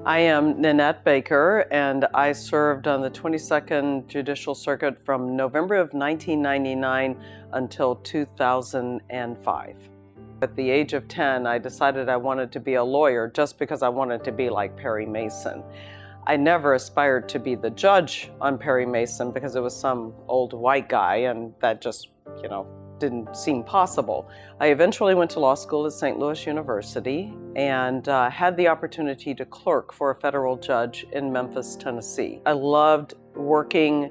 I am Nannette Baker, and I served on the 22nd Judicial Circuit from November of 1999 until 2005. At the age of 10, I decided I wanted to be a lawyer just because I wanted to be like Perry Mason. I never aspired to be the judge on Perry Mason because it was some old white guy, and that just, didn't seem possible. I eventually went to law school at St. Louis University and had the opportunity to clerk for a federal judge in Memphis, Tennessee. I loved working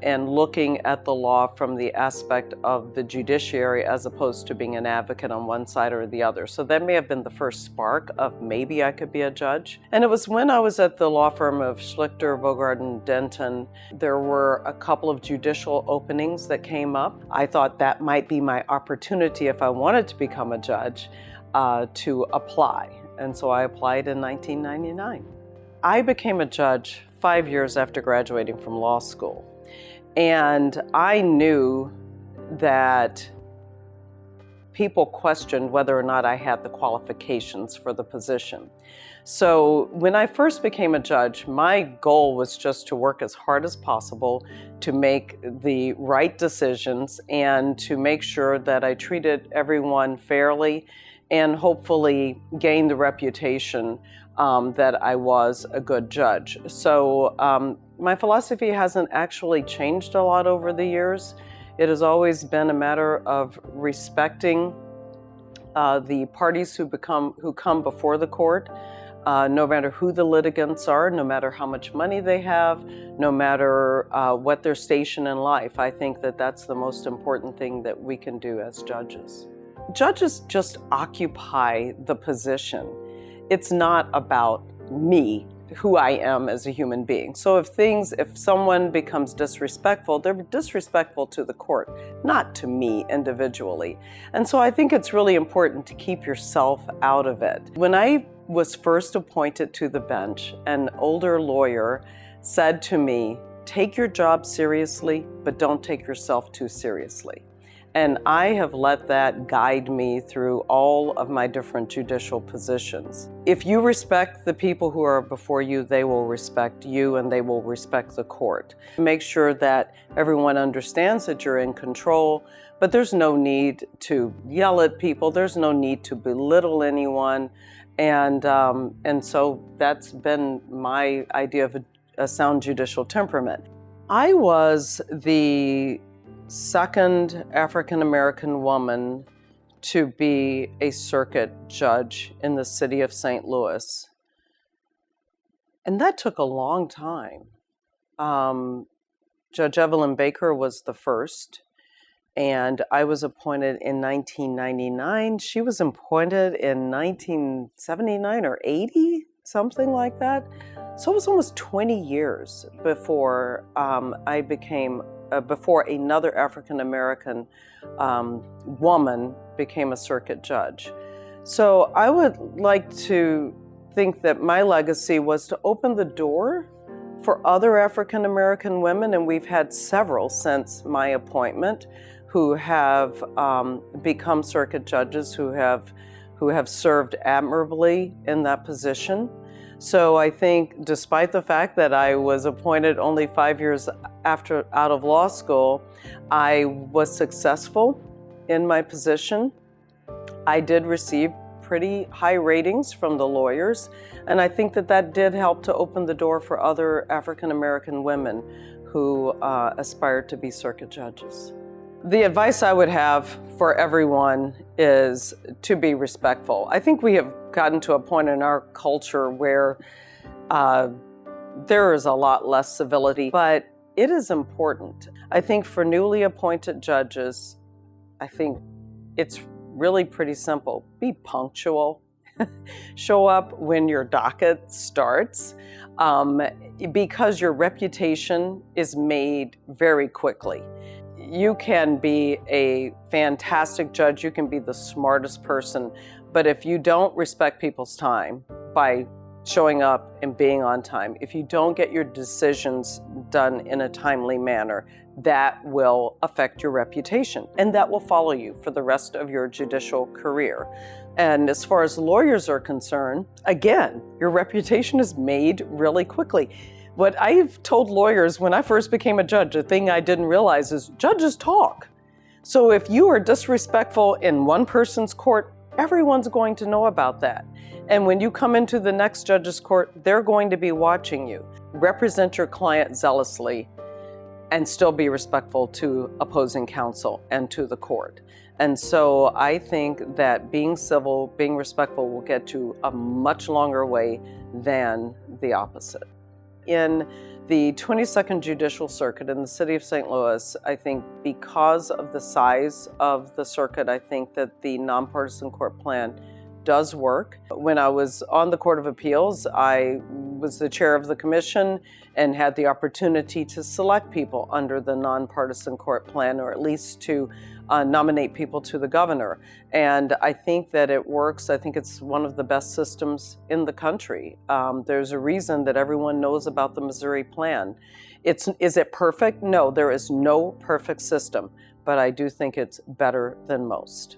and looking at the law from the aspect of the judiciary as opposed to being an advocate on one side or the other. So that may have been the first spark of maybe I could be a judge. And it was when I was at the law firm of Schlichter, Bogart, and Denton, there were a couple of judicial openings that came up. I thought that might be my opportunity if I wanted to become a judge to apply. And so I applied in 1999. I became a judge 5 years after graduating from law school. And I knew that people questioned whether or not I had the qualifications for the position. So when I first became a judge, my goal was just to work as hard as possible to make the right decisions and to make sure that I treated everyone fairly and hopefully gain the reputation that I was a good judge. So my philosophy hasn't actually changed a lot over the years. It has always been a matter of respecting the parties who come before the court, no matter who the litigants are, no matter how much money they have, no matter what their station in life. I think that that's the most important thing that we can do as judges. Judges just occupy the position. It's not about me, who I am as a human being. So if someone becomes disrespectful, they're disrespectful to the court, not to me individually. And so I think it's really important to keep yourself out of it. When I was first appointed to the bench, an older lawyer said to me, "Take your job seriously, but don't take yourself too seriously." And I have let that guide me through all of my different judicial positions. If you respect the people who are before you, they will respect you and they will respect the court. Make sure that everyone understands that you're in control, but there's no need to yell at people. There's no need to belittle anyone. And so that's been my idea of a sound judicial temperament. I was the second African-American woman to be a circuit judge in the city of St. Louis. And that took a long time. Judge Evelyn Baker was the first, and I was appointed in 1999. She was appointed in 1979 or 80, something like that. So it was almost 20 years before before another African-American woman became a circuit judge. So I would like to think that my legacy was to open the door for other African-American women, and we've had several since my appointment who have become circuit judges, who have served admirably in that position. So I think despite the fact that I was appointed only 5 years out of law school, I was successful in my position. I did receive pretty high ratings from the lawyers, and I think that did help to open the door for other African-American women who aspired to be circuit judges. The advice I would have for everyone is to be respectful. I think we have gotten to a point in our culture where there is a lot less civility, but it is important. I think for newly appointed judges, I think it's really pretty simple. Be punctual. Show up when your docket starts, because your reputation is made very quickly. You can be a fantastic judge, you can be the smartest person, but if you don't respect people's time by showing up and being on time, if you don't get your decisions done in a timely manner, that will affect your reputation, and that will follow you for the rest of your judicial career. And as far as lawyers are concerned, again, your reputation is made really quickly. What I've told lawyers when I first became a judge, a thing I didn't realize is judges talk. So if you are disrespectful in one person's court, everyone's going to know about that. And when you come into the next judge's court, they're going to be watching you. Represent your client zealously and still be respectful to opposing counsel and to the court. And so I think that being civil, being respectful will get you a much longer way than the opposite. In the 22nd Judicial Circuit in the city of St. Louis, I think because of the size of the circuit, I think that the nonpartisan court plan does work. When I was on the Court of Appeals, I was the chair of the commission and had the opportunity to select people under the nonpartisan court plan, or at least to nominate people to the governor. And I think that it works. I think it's one of the best systems in the country. There's a reason that everyone knows about the Missouri plan. Is it perfect? No, there is no perfect system, but I do think it's better than most.